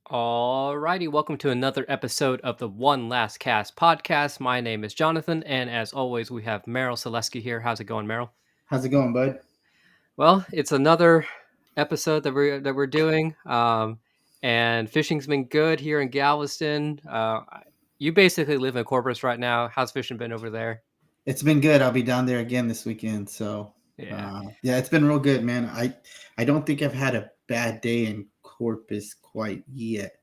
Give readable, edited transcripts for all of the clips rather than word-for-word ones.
Alrighty, welcome to another episode of the One Last Cast podcast. My name is Jonathan, and as always, we have Merriel Solesky here. How's it going, Merriel? How's it going, bud? Well, it's another episode that we're doing, and fishing's been good here in Galveston. You basically live in Corpus right now. How's fishing been over there? It's been good. I'll be down there again this weekend. So, Yeah, yeah, it's been real good, man. I don't think I've had a bad day in Corpus quite yet.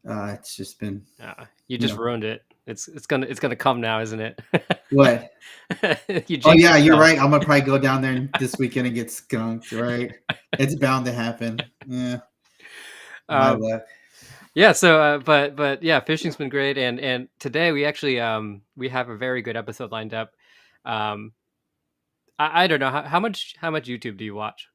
It's just been, you you just know, ruined it. It's gonna come now, isn't it? what? You Oh, jinxed yeah, you're yourself. right. I'm gonna probably go down there this weekend and get skunked, right? It's bound to happen. Yeah, my Um, luck. Yeah, so but yeah, fishing's been great, and today we actually we have a very good episode lined up. Um, I don't know how much YouTube do you watch?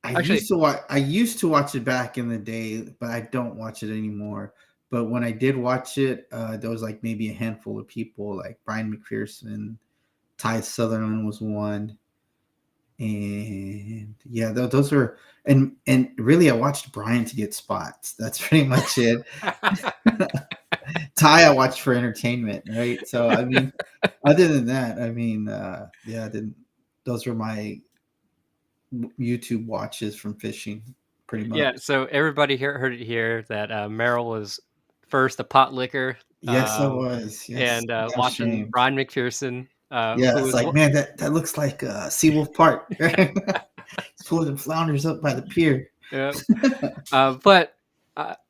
Actually, I used to watch it back in the day, but I don't watch it anymore. But when I did watch it, there was like maybe a handful of people, like Brian McPherson, Ty Sutherland was one, and yeah, those were and really I watched Brian to get spots. That's pretty much it. Ty I watched for entertainment, right? So I mean, other than that, I mean, yeah, I didn't. Those were my YouTube watches from fishing, pretty yeah. much. So everybody here heard it here that Merrill was first a pot licker, Yes, I was. Yes, and no watching shame. Brian McPherson, Yeah, who it's was like, man, that looks like Seawolf Park. He's pulling them flounders up by the pier. yeah. But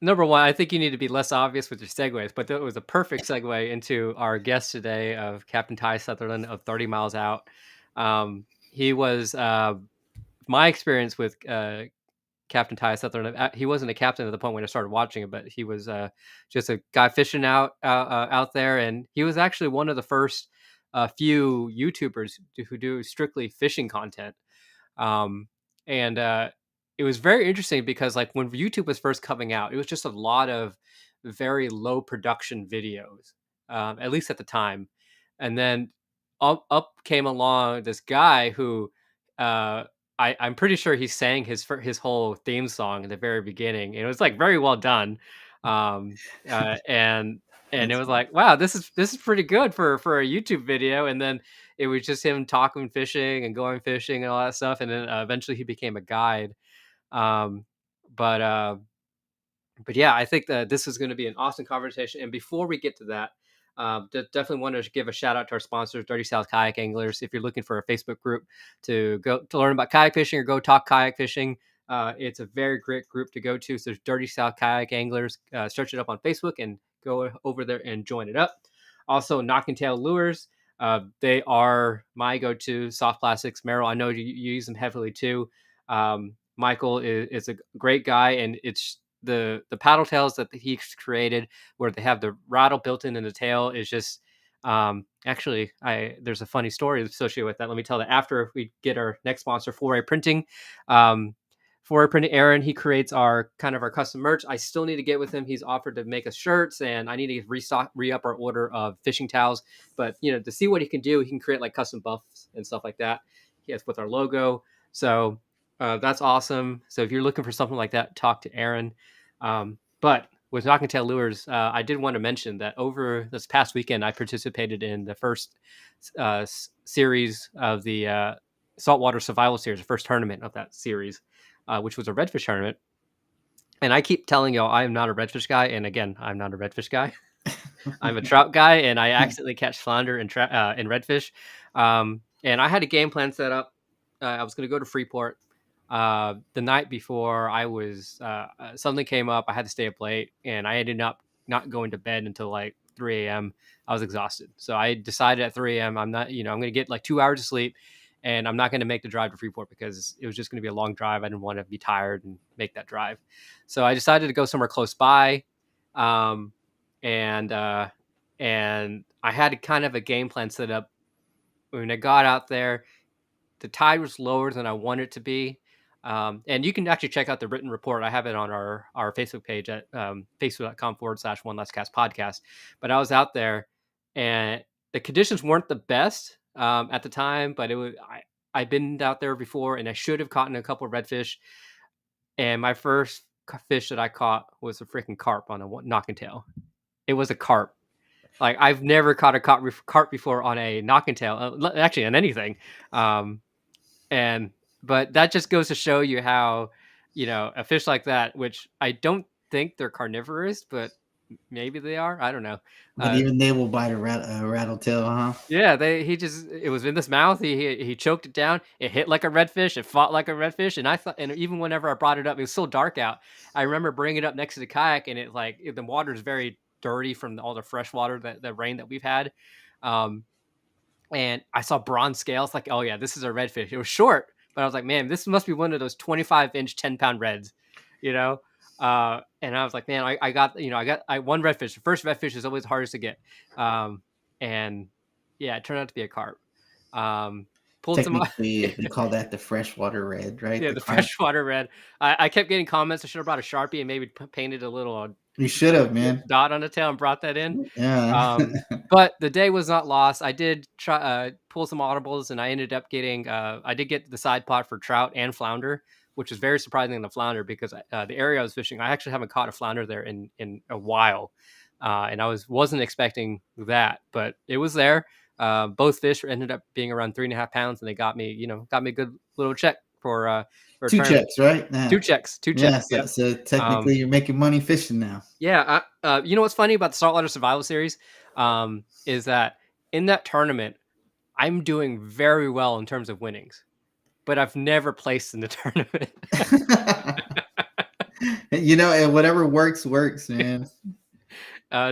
number one, I think you need to be less obvious with your segues, but that was a perfect segue into our guest today of Captain Ty Southerland of 30 Miles Out. He was my experience with Captain Ty Southerland. He wasn't a captain at the point when I started watching it, but he was just a guy fishing out there, and he was actually one of the first few YouTubers who do strictly fishing content. Um, and it was very interesting because like when YouTube was first coming out, it was just a lot of very low production videos, at least at the time. And then up came along this guy who uh, I'm pretty sure he sang his whole theme song in the very beginning. And it was like very well done. Um, and it That's was funny. like, wow, this is pretty good for a YouTube video. And then it was just him talking fishing and going fishing and all that stuff, and then eventually he became a guide. Um, but uh, but yeah, I think that this is going to be an awesome conversation. And before we get to that, definitely want to give a shout out to our sponsors, Dirty South Kayak Anglers. If you're looking for a Facebook group to go to learn about kayak fishing or go talk kayak fishing, it's a very great group to go to. So there's Dirty South Kayak Anglers. Search it up on Facebook and go over there and join it up. Also, Knock and Tail Lures. They are my go-to soft plastics. Merrill, I know you use them heavily too. Michael is a great guy, and it's the paddle tails that he's created where they have the rattle built in the tail is just actually I there's a funny story associated with that. Let me tell that after we get our next sponsor, 4A Printing. um 4A Printing, Aaron, he creates our kind of our custom merch. I still need to get with him. He's offered to make us shirts, and I need to re-up our order of fishing towels. But to see what he can do, he can create like custom buffs and stuff like that. He has with our logo. So that's awesome. So if you're looking for something like that, talk to Aaron. But with Knock and Tail Lures, I did want to mention that over this past weekend, I participated in the first series of the Saltwater Survival Series, the first tournament of that series, which was a redfish tournament. And I keep telling y'all I am not a redfish guy. And again, I'm not a redfish guy. I'm a trout guy, and I accidentally catch flounder and redfish. And I had a game plan set up. I was going to go to Freeport. The night before, I was something came up. I had to stay up late, and I ended up not going to bed until like 3 a.m. I was exhausted, so I decided at 3 a.m. I'm not, I'm going to get like 2 hours of sleep, and I'm not going to make the drive to Freeport because it was just going to be a long drive. I didn't want to be tired and make that drive, so I decided to go somewhere close by. Um, and I had kind of a game plan set up. When I got out there, the tide was lower than I wanted it to be. And you can actually check out the written report. I have it on our Facebook page at facebook.com/one last cast podcast. But I was out there, and the conditions weren't the best at the time, but I've been out there before, and I should have caught a couple of redfish. And my first fish that I caught was a freaking carp on a knocking tail. It was a carp. Like, I've never caught a carp before on a knocking tail, actually on anything. Um, and but that just goes to show you how, a fish like that, which I don't think they're carnivorous, but maybe they are. I don't know. But Uh, even they will bite a rattle tail, huh? yeah, it was in his mouth. He choked it down. It hit like a redfish. It fought like a redfish. And I thought, and even whenever I brought it up, it was so dark out. I remember bringing it up next to the kayak, and the water is very dirty from all the fresh water the rain that we've had. Um, and I saw bronze scales. Like, oh yeah, this is a redfish. It was short, but I was like, man, this must be one of those 25-inch, 10-pound reds, you know. And I was like, man, I got I one redfish. The first redfish is always the hardest to get. And yeah, it turned out to be a carp. Pulled some. Technically, they call that the freshwater red, right? Yeah, The the carp. freshwater red. I kept getting comments. I should have brought a Sharpie and maybe painted a little You should have, man. dot on the tail and brought that in. Yeah. But the day was not lost. I did try pull some audibles, and I ended up getting. I did get the side pot for trout and flounder, which is very surprising in the flounder because the area I was fishing, I actually haven't caught a flounder there in a while, and I wasn't expecting that, but it was there. Both fish ended up being around 3.5 pounds, and they got me a good little check for a Two tournament. checks, right? Yeah. Two Yeah. checks. So, Yep. so Um, technically, you're making money fishing now. yeah. You know what's funny about the Saltwater Survival Series, is that in that tournament, I'm doing very well in terms of winnings, but I've never placed in the tournament. And whatever works, man.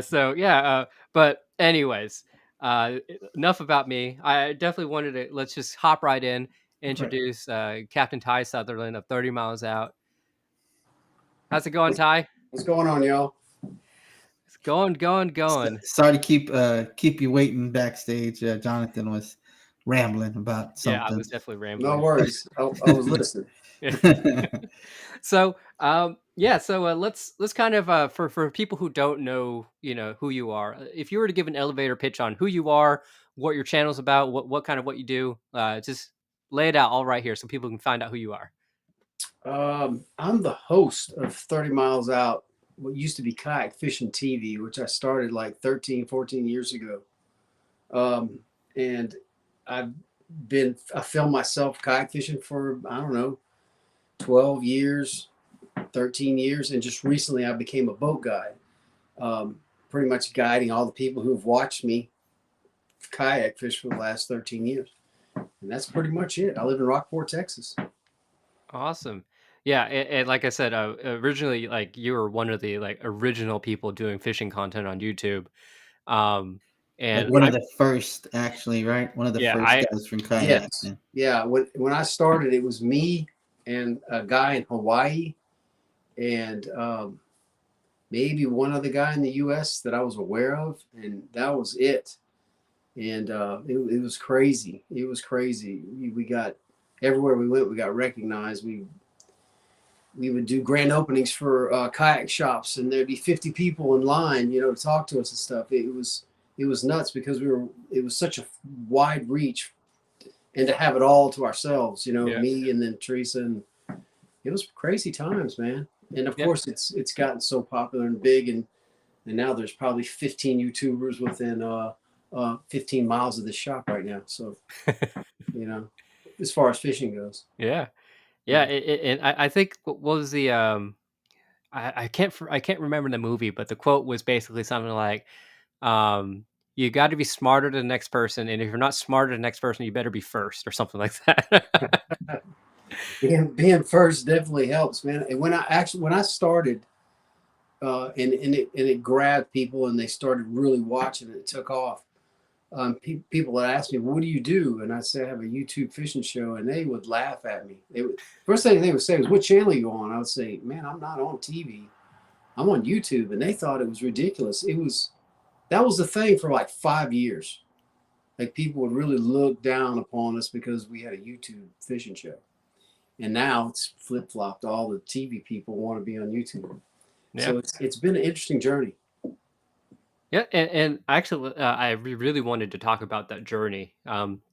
So yeah. But anyways, uh, enough about me. I definitely wanted to let's just hop right in. Right. Introduce Captain Ty Southerland of 30 Miles Out. How's it going, Ty? What's going on, y'all? It's going. Sorry to keep you waiting backstage. Jonathan was rambling about Yeah, I something. was definitely No rambling. worries. I was listening. So yeah, so let's kind of for people who don't know, who you are, if you were to give an elevator pitch on who you are, what your channel's about, what you do, just lay it out all right here so people can find out who you are. I'm the host of 30 Miles Out, what used to be Kayak Fishing TV, which I started like 13, 14 years ago. And I filmed myself kayak fishing for, I don't know, 12 years, 13 years. And just recently I became a boat guide, pretty much guiding all the people who've watched me kayak fish for the last 13 years. And that's pretty much it. I live in Rockport, Texas. Awesome. Yeah, and like I said, originally, like, you were one of the like original people doing fishing content on YouTube. Um, Like and one of I the first, actually, right? One of the yeah, first guys from kayak. Yes. Man. Yeah. When I started, it was me and a guy in Hawaii and maybe one other guy in the U.S. that I was aware of. And that was it. And it was crazy. It was crazy. We got everywhere we went, we got recognized. We would do grand openings for kayak shops, and there'd be 50 people in line, to talk to us and stuff. It was nuts because it was such a wide reach, and to have it all to ourselves, Yeah. me and then Teresa, and it was crazy times, man. And of Yeah. course, it's gotten so popular and big, and now there's probably 15 YouTubers within 15 miles of the shop right now. So, as far as fishing goes. Yeah. Yeah, and I think what was the I can't remember the movie, but the quote was basically something like, um, "You got to be smarter than the next person, and if you're not smarter than the next person, you better be first," or something like that. Being first definitely helps, man. And when I started, and it grabbed people, and they started really watching it, it took off. People would ask me, "What do you do?" And I'd say, "I have a YouTube fishing show," and they would laugh at me. First thing they would say was, "What channel are you on?" I would say, "Man, I'm not on TV. I'm on YouTube," and they thought it was ridiculous. That was the thing for like 5 years. Like, people would really look down upon us because we had a YouTube fishing show. And now it's flip flopped. All the TV people want to be on YouTube. Yeah. So it's been an interesting journey. Yeah, and actually, I really wanted to talk about that journey,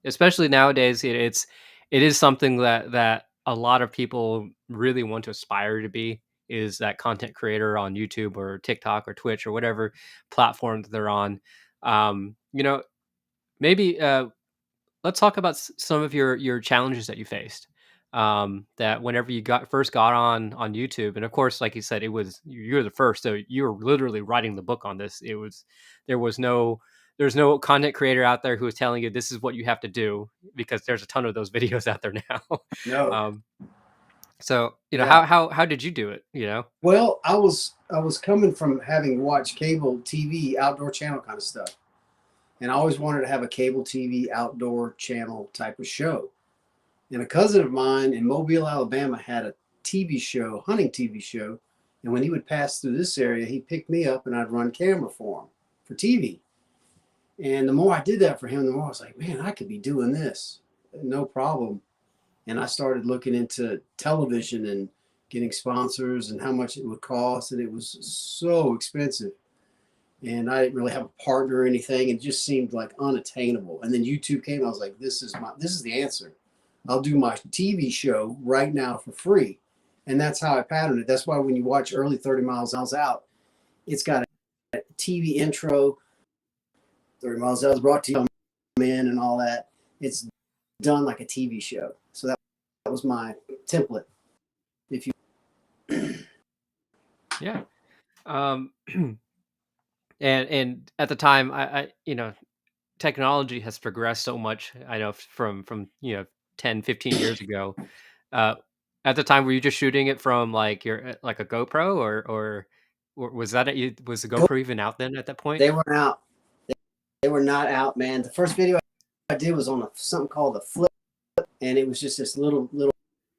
especially nowadays. It is something that a lot of people really want to aspire to be. is that content creator on YouTube or TikTok or Twitch or whatever platform that they're on. You know, maybe let's talk about some of your challenges that you faced. That whenever you first got on YouTube, and of course, like you said, it was you're the first, so you were literally writing the book on this. It was there was no there's no content creator out there who is telling you this is what you have to do, because there's a ton of those videos out there now. No. um, so Yeah. how did you do it? Well, I was coming from having watched cable TV, outdoor channel kind of stuff. And I always wanted to have a cable TV outdoor channel type of show. And a cousin of mine in Mobile, Alabama had a TV show, hunting TV show. And when he would pass through this area, he picked me up and I'd run camera for him for TV. And the more I did that for him, the more I was like, man, I could be doing this. No problem. And I started looking into television and getting sponsors and how much it would cost. And it was so expensive. And I didn't really have a partner or anything. It just seemed like unattainable. And then YouTube came. I was like, this is the answer. I'll do my TV show right now for free. And that's how I patterned it. That's why when you watch early 30 Miles Out, it's got a TV intro. 30 Miles Out is brought to you in and all that. It's done like a TV show. So that was my template. If you Yeah. And at the time, I technology has progressed so much. I know from 10, 15 years ago. Uh, at the time, were you just shooting it from like like a GoPro, or was was the GoPro even out then at that point? They were out. They were not out, man. The first video I did was on something called the Flip, and it was just this little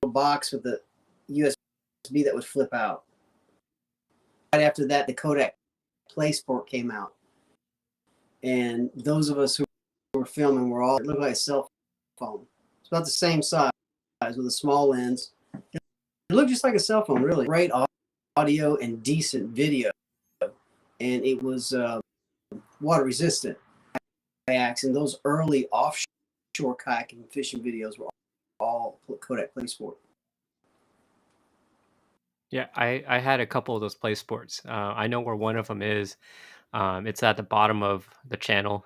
box with the USB that would flip out. Right after that, the Kodak PlaySport came out, and those of us who were filming were all, it looked like a cell phone. It's about the same size with a small lens. It looked just like a cell phone, really. Great audio and decent video, and it was water resistant. Kayaks and those early offshore kayaking fishing videos were all Kodak PlaySport. Yeah, I had a couple of those play sports. I know where one of them is. It's at the bottom of the channel.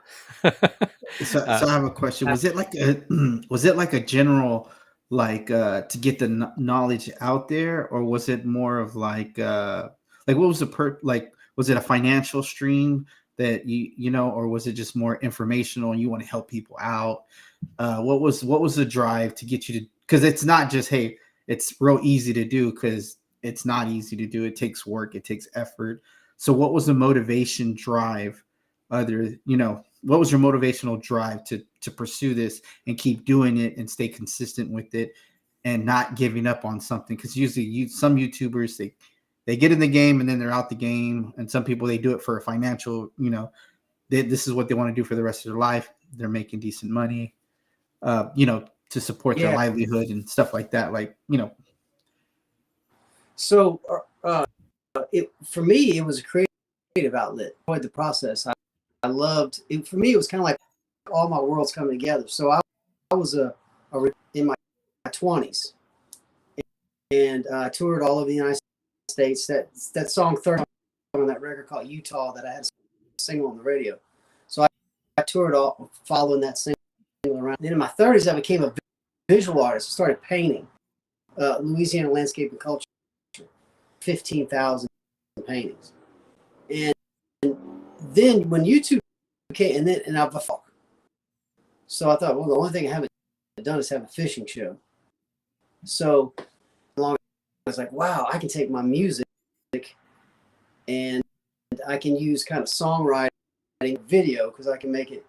So uh, I have a question. Was it like a was it like a general to get the knowledge out there, or was it more of like what was the like was it a financial stream that or was it just more informational and you want to help people out? What was the drive to get you to, because it's not just, hey, it's real easy to do, because it's not easy to do. It takes work, it takes effort. So what was the motivation drive? What was your motivational drive to pursue this and keep doing it and stay consistent with it and not giving up on something? Because usually some YouTubers, they get in the game and then they're out the game, and some people, they do it for a financial, this is what they want to do for the rest of their life. They're making decent money, to support their livelihood and stuff like that. So for me, it was a creative outlet. I enjoyed the process. I loved it. For me, it was kind of like all my worlds coming together. So I was in my 20s, and I toured all over the United States. That song 30 on that record called Utah that I had a single on the radio. So I toured all following that single around. Then in my 30s, I became a visual artist. I started painting Louisiana landscape and culture, 15,000 paintings. And then when YouTube came, and I so I thought, well, the only thing I haven't done is have a fishing show. So I was like, wow, I can take my music and I can use kind of songwriting video, because I can make it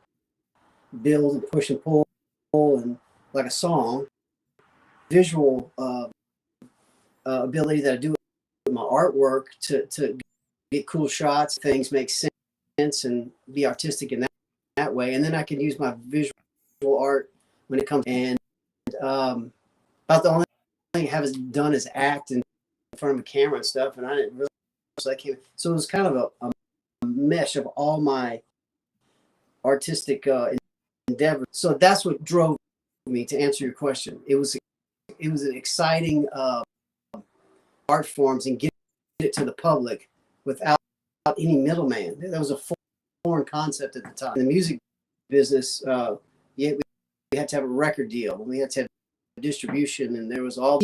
build and push and pull and like a song. Visual ability that I do with my artwork to get cool shots, things make sense, and be artistic in that way. And then I can use my visual art when it comes. And about the only thing I haven't done is act in front of a camera and stuff. And I didn't really, so it was kind of a mesh of all my artistic endeavors. So that's what drove me to answer your question. It was an exciting art forms and it to the public without any middleman. That was a foreign concept at the time. In the music business, we had to have a record deal, and we had to have distribution, and there was all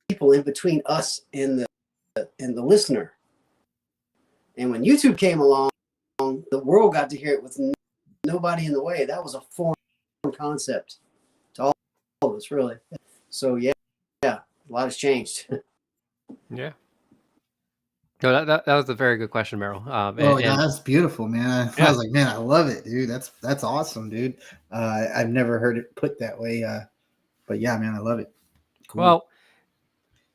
people in between us and the listener. And when YouTube came along, the world got to hear it with nobody in the way. That was a foreign concept to all of us, really. So yeah, a lot has changed. Yeah. No, that was a very good question, Merrill. That's beautiful, man. I was like, man, I love it, dude. That's awesome, dude. I've never heard it put that way. But yeah, man, I love it. Cool. Well,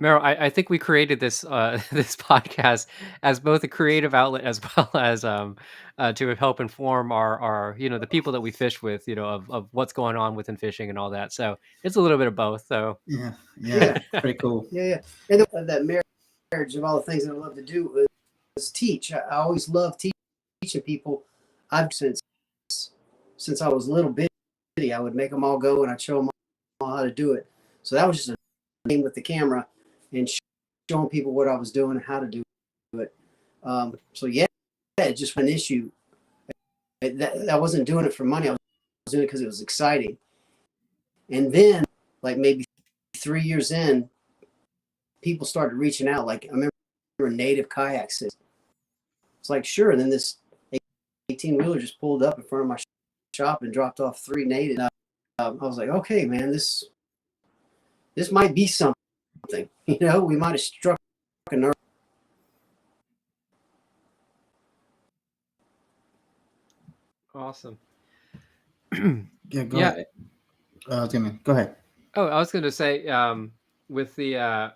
Merrill, I think we created this this podcast as both a creative outlet as well as to help inform our the people that we fish with, of what's going on within fishing and all that. So it's a little bit of both. So yeah, pretty cool. Yeah. And that marriage of all the things that I love to do is teach. I always love teaching people. I've since I was a little bitty, I would make them all go and I'd show them all how to do it. So that was just a thing with the camera and showing people what I was doing and how to do it. So yeah, it's just an issue. I wasn't doing it for money. I was doing it because it was exciting. And then, like maybe 3 years in, people started reaching out. Like I remember Native Kayaks. It's like, sure. And then this 18-wheeler just pulled up in front of my shop and dropped off 3 native. I was like, okay, man, this might be something. We might have struck a nerve. awesome. Yeah, go ahead. Go ahead. Oh, I was gonna say, with the,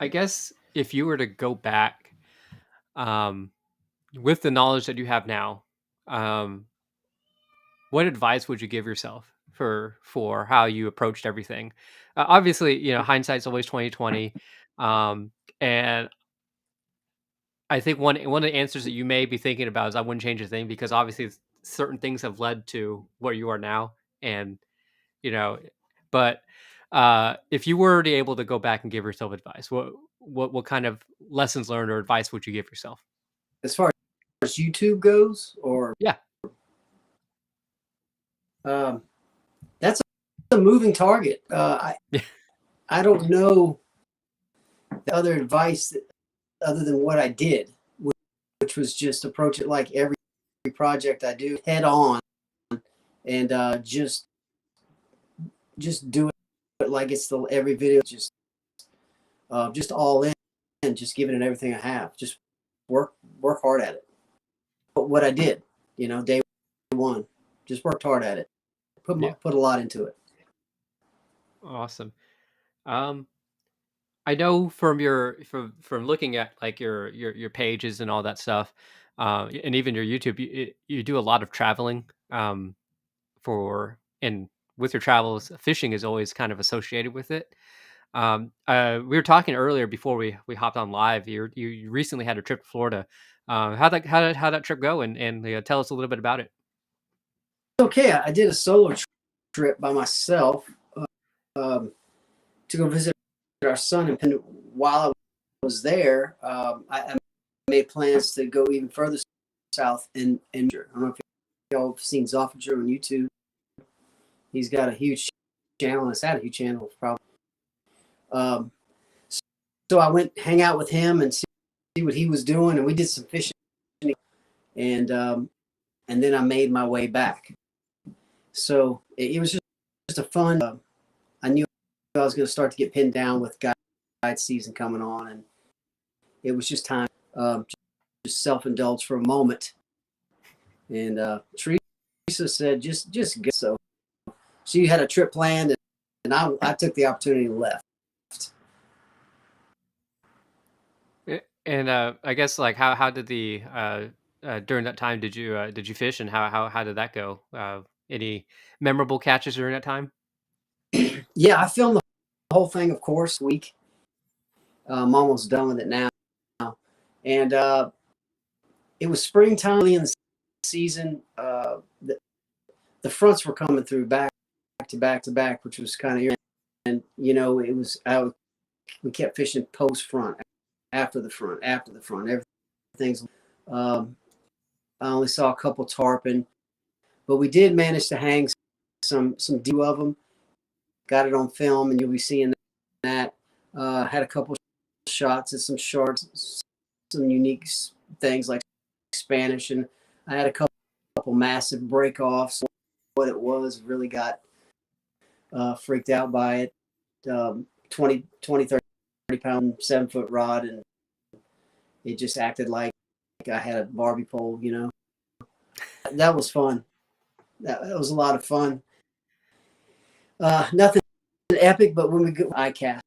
I guess if you were to go back, with the knowledge that you have now, what advice would you give yourself for how you approached everything? Obviously, hindsight's always 2020, and I think one of the answers that you may be thinking about is I wouldn't change a thing because obviously certain things have led to where you are now, and you know, but if you were to able to go back and give yourself advice, what kind of lessons learned or advice would you give yourself? As far as YouTube goes, or Yeah. That's a moving target. I don't know the other advice other than what I did, which was just approach it like every project I do head on, and just do it like it's every video just all in, and just giving it everything I have. Just work hard at it. But what I did, day one, just worked hard at it. Put a lot into it. Awesome. I know from from looking at like your pages and all that stuff, and even your YouTube, you do a lot of traveling. And with your travels, fishing is always kind of associated with it. We were talking earlier before we hopped on live. You recently had a trip to Florida. How that trip go? And tell us a little bit about it. Okay, I did a solo trip by myself to go visit our son. And while I was there, I made plans to go even further south in I don't know if y'all have seen Zoffinger on YouTube. He's got a huge channel, and it's had a huge channel probably. So I went hang out with him and see what he was doing, and we did some fishing, and then I made my way back. So it was just a fun. I knew I was going to start to get pinned down with guide season coming on, and it was just time just self-indulge for a moment. And Teresa said, just go. So she had a trip planned, and I took the opportunity and left. And I guess like how did the during that time did you fish, and how did that go? Any memorable catches during that time? Yeah, I filmed the whole thing, of course, week. I'm almost done with it now. And it was springtime in the season. The fronts were coming through back to back, which was kind of, and it was we kept fishing post front after the front. Everything's. I only saw a couple tarpon, but we did manage to hang some dew of them. Got it on film, and you'll be seeing that. Had a couple shots at some sharks, some unique things like Spanish, and I had a couple massive break-offs. What it was, really got freaked out by it. 20, 30 pound 7-foot rod, and it just acted like I had a Barbie pole, you know. That was fun. That was a lot of fun. Nothing epic, but when we go ICAST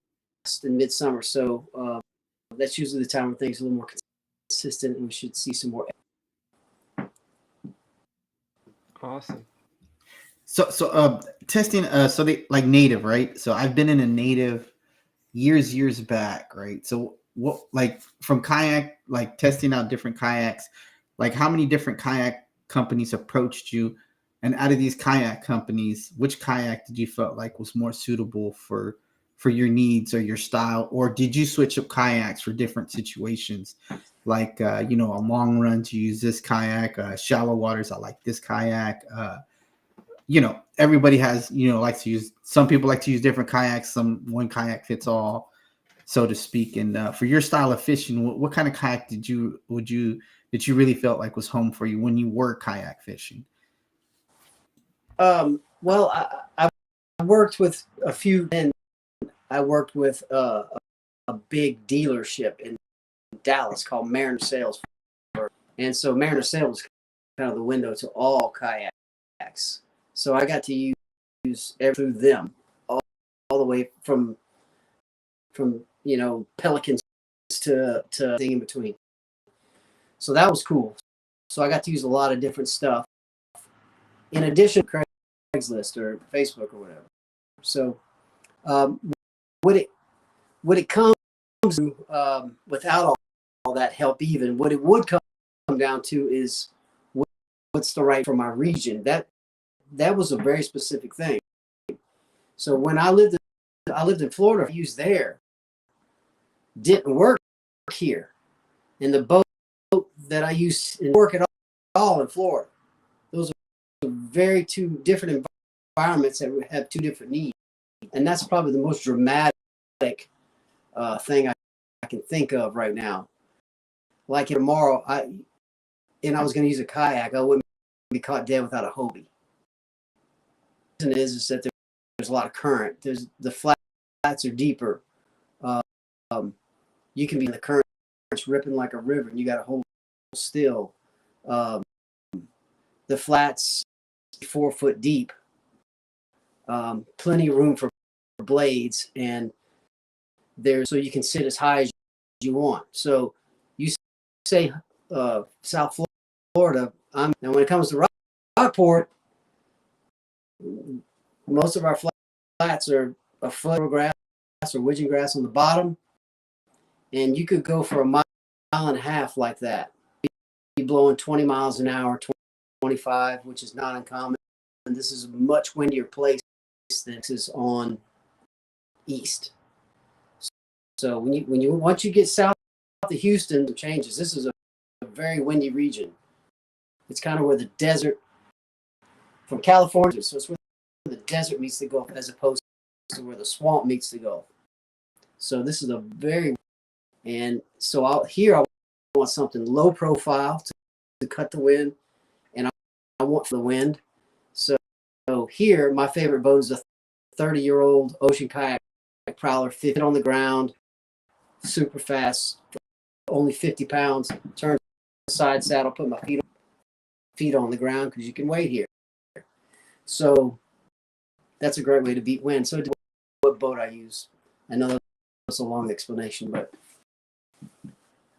in midsummer, so that's usually the time when things are a little more consistent, and we should see some more. Awesome. So testing, so they like native, right? So I've been in a native years back, right? So what, like from kayak, like testing out different kayaks, like how many different kayak companies approached you? And out of these kayak companies, which kayak did you felt like was more suitable for your needs or your style? Or did you switch up kayaks for different situations? Like, you know, a long run to use this kayak, shallow waters, I like this kayak. You know, everybody has, you know, likes to use, some people like to use different kayaks. One kayak fits all, so to speak. And for your style of fishing, what kind of kayak that you really felt like was home for you when you were kayak fishing? Well, I worked with a few, and I worked with a big dealership in Dallas called Mariner Sales, and so Mariner Sales was kind of the window to all kayaks. So I got to use through them all the way from you know, Pelicans to thing in between. So that was cool. So I got to use a lot of different stuff in addition to Craigslist or Facebook or whatever. So what it comes to, without all that help, even what it would come down to is what's the right for my region. That was a very specific thing. So when I lived in Florida, I used there, didn't work here, and the boat that I used didn't work at all in Florida. Those are very two different environments that have two different needs, and that's probably the most dramatic thing I can think of right now. Like tomorrow, I was going to use a kayak, I wouldn't be caught dead without a Hobie. The reason is that there's a lot of current. There's the flats are deeper. You can be in the current, it's ripping like a river, and you got to hold still. The flats 4 foot deep. Plenty of room for blades, and so you can sit as high as you want. So you say South Florida. Now when it comes to Rockport, most of our flats are a foot of grass or widgeon grass on the bottom, and you could go for a mile and a half like that. You'd be blowing 20 miles an hour, 25, which is not uncommon. And this is a much windier place than this is on east. So once you get south of Houston, it changes. This is a very windy region. It's kind of where the desert from California, so it's where the desert meets the Gulf as opposed to where the swamp meets the Gulf. So this is and so I want something low profile to cut the wind, and I want the wind. So here, my favorite boat is a 30-year-old ocean kayak prowler, fit on the ground, super fast, only 50 pounds, turn side saddle, put my feet on the ground because you can wait here. So that's a great way to beat wind. So what boat I use. I know that's a long explanation, but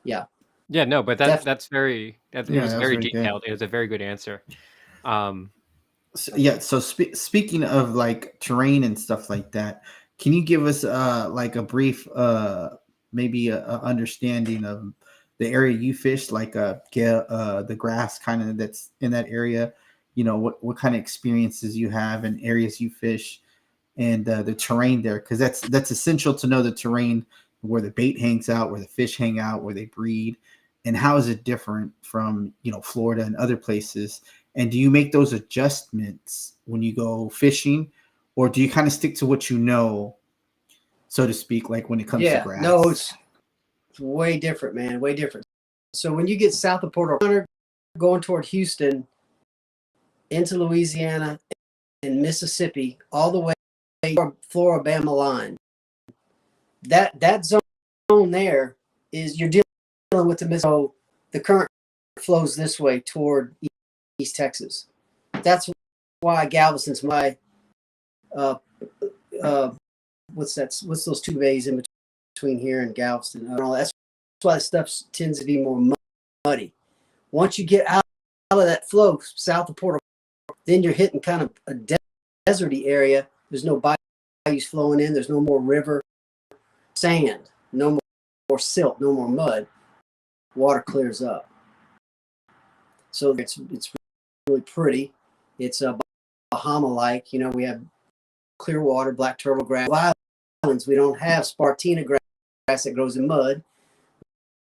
yeah. Yeah, no, but it was very detailed. Good. It was a very good answer. So speaking of like terrain and stuff like that, can you give us like a brief maybe a understanding of the area you fish, like the grass kind of that's in that area, you know, what kind of experiences you have in areas you fish, and the terrain there, because that's essential to know the terrain where the bait hangs out, where the fish hang out, where they breed, and how is it different from, you know, Florida and other places? And do you make those adjustments when you go fishing, or do you kind of stick to what you know, so to speak, like when it comes to grass? No, it's way different, man. Way different. So when you get south of Port Arthur, going toward Houston, into Louisiana and Mississippi, all the way to Florida-Bama line, that zone there is, you're dealing with the Mississippi. So the current flows this way toward East Texas. That's why Galveston's my what's those two bays in between here and Galveston and all that. That's why the stuff tends to be more muddy. Once you get out of that flow south of Port Arthur, then you're hitting kind of a deserty area. There's no bayous flowing in. There's no more river, sand, no more silt, no more mud. Water clears up. So it's really pretty. It's Bahama-like. You know, we have clear water, black turtle grass. Islands, we don't have Spartina grass that grows in mud.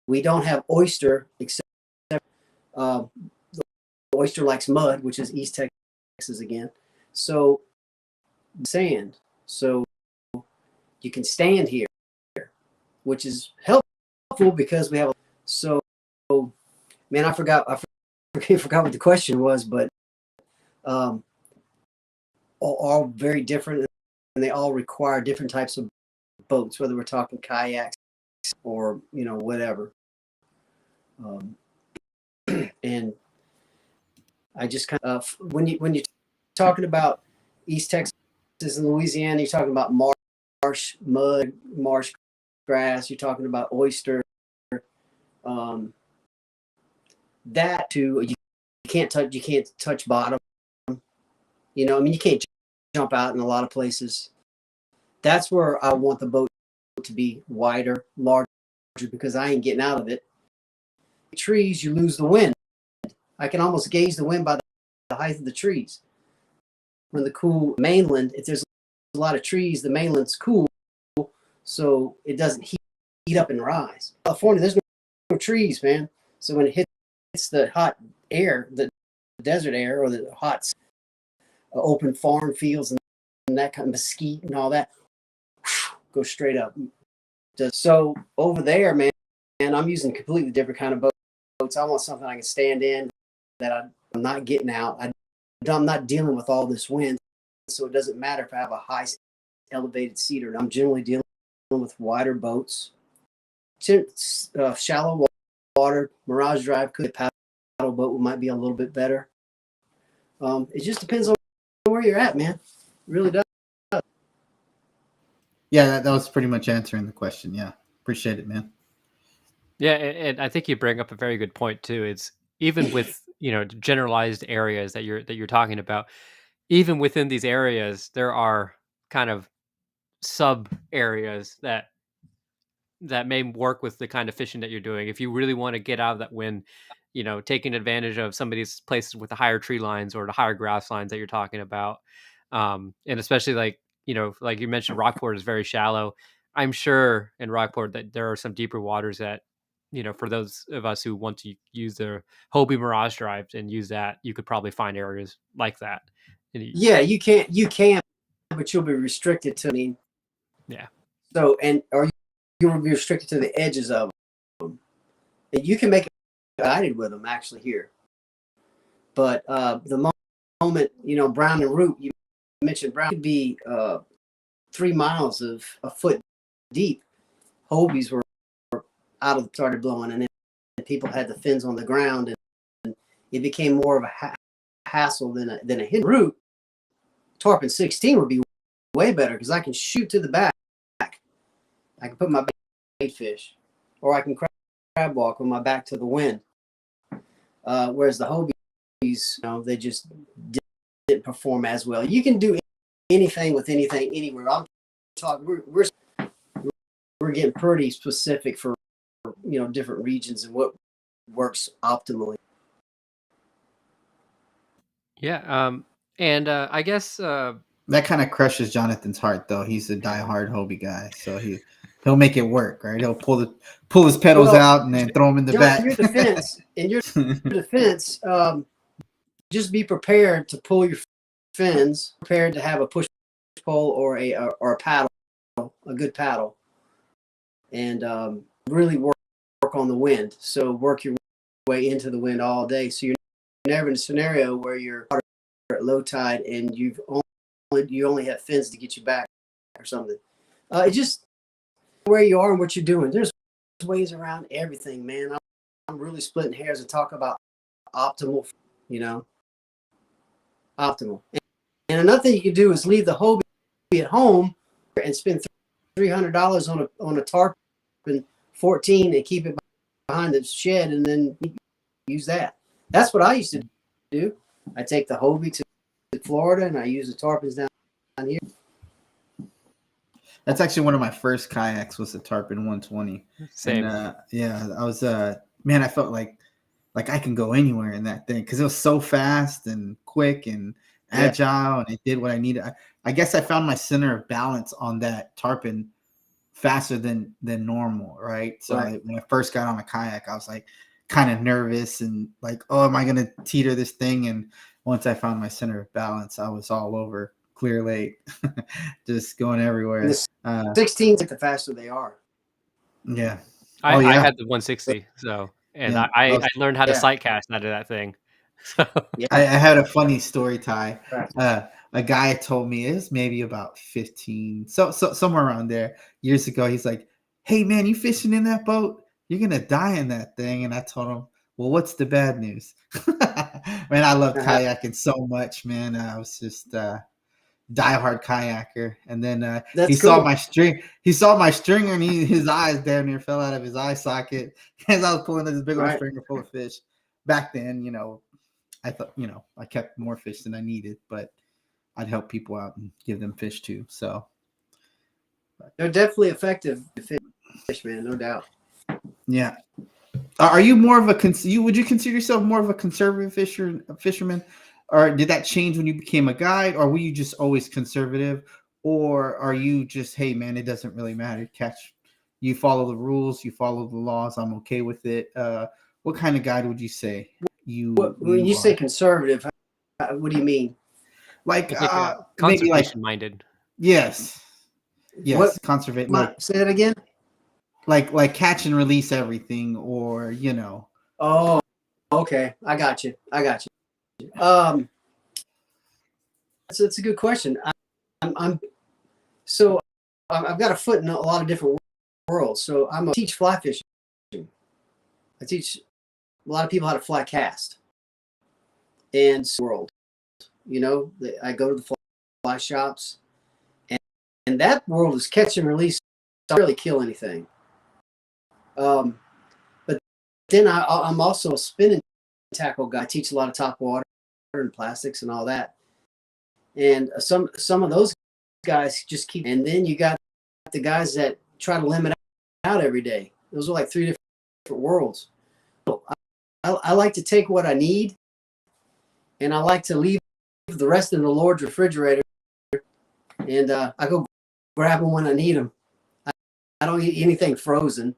We don't have oyster, except the oyster likes mud, which is East Texas again. So sand. So you can stand here, which is helpful because we have a, so man, I forgot what the question was, but all very different, and they all require different types of boats, whether we're talking kayaks or, you know, whatever. And I just kind of, when you're talking about East Texas and Louisiana, you're talking about marsh, mud, marsh grass, you're talking about oyster. That too, you can't touch bottom. You know, I mean, you can't jump out in a lot of places. That's where I want the boat to be wider, larger, because I ain't getting out of it. Trees, you lose the wind. I can almost gauge the wind by the height of the trees. When the cool mainland, if there's a lot of trees, the mainland's cool, so it doesn't heat up and rise. California, there's no trees, man. So when it hits the hot air, the desert air, or the hot open farm fields and that kind of mesquite and all that, go straight up. So over there, man, I'm using completely different kind of boats. I want something I can stand in, that I'm not getting out. I'm not dealing with all this wind, so it doesn't matter if I have a high elevated seat or not. I'm generally dealing with wider boats. Shallow water, Mirage Drive, could paddle boat might be a little bit better. It just depends on where you're at, man. It really does. Yeah, that was pretty much answering the question. Yeah, appreciate it, man. Yeah, and I think you bring up a very good point too. It's even with, you know, generalized areas that you're talking about, even within these areas, there are kind of sub areas that may work with the kind of fishing that you're doing. If you really want to get out of that wind, you know, taking advantage of some of these places with the higher tree lines or the higher grass lines that you're talking about. And especially like, you know, like you mentioned, Rockport is very shallow. I'm sure in Rockport that there are some deeper waters that, you know, for those of us who want to use the Hobie Mirage Drive and use that, you could probably find areas like that. Yeah, you can, but you'll be restricted to, I mean, yeah. So, or you will be restricted to the edges of them. And you can make it guided with them actually here. But the moment, you know, Brown and Root, you mentioned Brown, could be 3 miles of a foot deep. Hobies were started blowing, and then people had the fins on the ground, and it became more of a hassle than a hidden route. Tarpon 16 would be way better because I can shoot to the back. I can put my bait fish, or I can crab walk with my back to the wind. Whereas the Hobies, you know, they just didn't perform as well. You can do anything with anything anywhere. I'm talking. We're getting pretty specific for, you know, different regions and what works optimally. Yeah. And I guess that kind of crushes Jonathan's heart, though. He's a diehard Hobie guy, so he'll make it work, right? He'll pull his pedals out and then throw them in the John, back. in your defense, just be prepared to pull your fins, prepared to have a push pole or a paddle, a good paddle, and really work on the wind. So work your way into the wind all day. So you're never in a scenario where you're at low tide and you only have fins to get you back or something. It just where you are and what you're doing. There's ways around everything, man. I'm really splitting hairs and talk about optimal, optimal. And another thing you can do is leave the Hobie at home and spend $300 on a tarp and 14 and keep it behind the shed and then use that. That's what I used to do. I take the Hobie to Florida and I use the tarpons down here. That's actually one of my first kayaks was a Tarpon 120. Same. And, yeah, I was man, I felt like I can go anywhere in that thing because it was so fast and quick and agile, and it did what I needed. I guess I found my center of balance on that Tarpon faster than normal, right? So when I first got on a kayak, I was like kind of nervous and like, oh, am I gonna teeter this thing? And once I found my center of balance, I was all over Clear Lake, just going everywhere. The 16s, the faster they are. Yeah. I had the 160, so I learned how to sight cast out of that thing. So I had a funny story, Ty. A guy told me it was maybe about 15, so somewhere around there years ago. He's like, "Hey man, you fishing in that boat? You're gonna die in that thing." And I told him, "Well, what's the bad news?" Man, I love kayaking so much, man. I was just diehard kayaker, and then he saw my string. He saw my stringer, and his eyes damn near fell out of his eye socket as I was pulling this big old stringer full of fish. Back then, I thought, I kept more fish than I needed, but I'd help people out and give them fish too. So they're definitely effective fish, man, no doubt. Yeah. Are you more of would you consider yourself more of a conservative fisherman? Or did that change when you became a guide, or were you just always conservative? Or are you just, hey man, it doesn't really matter. You follow the rules, you follow the laws, I'm okay with it. What kind of guide would you say when you say conservative, what do you mean? Like maybe like minded. Yes. Conservative. Say that again. Like catch and release everything, or Oh, okay. I got you. So it's a good question. I've got a foot in a lot of different worlds. So I teach fly fishing. I teach a lot of people how to fly cast. And world, I go to the fly shops, and that world is catch and release. Don't really kill anything. But then I'm also a spinning tackle guy. I teach a lot of top water and plastics and all that. And some of those guys just keep. And then you got the guys that try to limit out every day. Those are like three different worlds. So I like to take what I need, and I like to leave the rest in the Lord's refrigerator. And I go grab them when I need them. I don't eat anything frozen.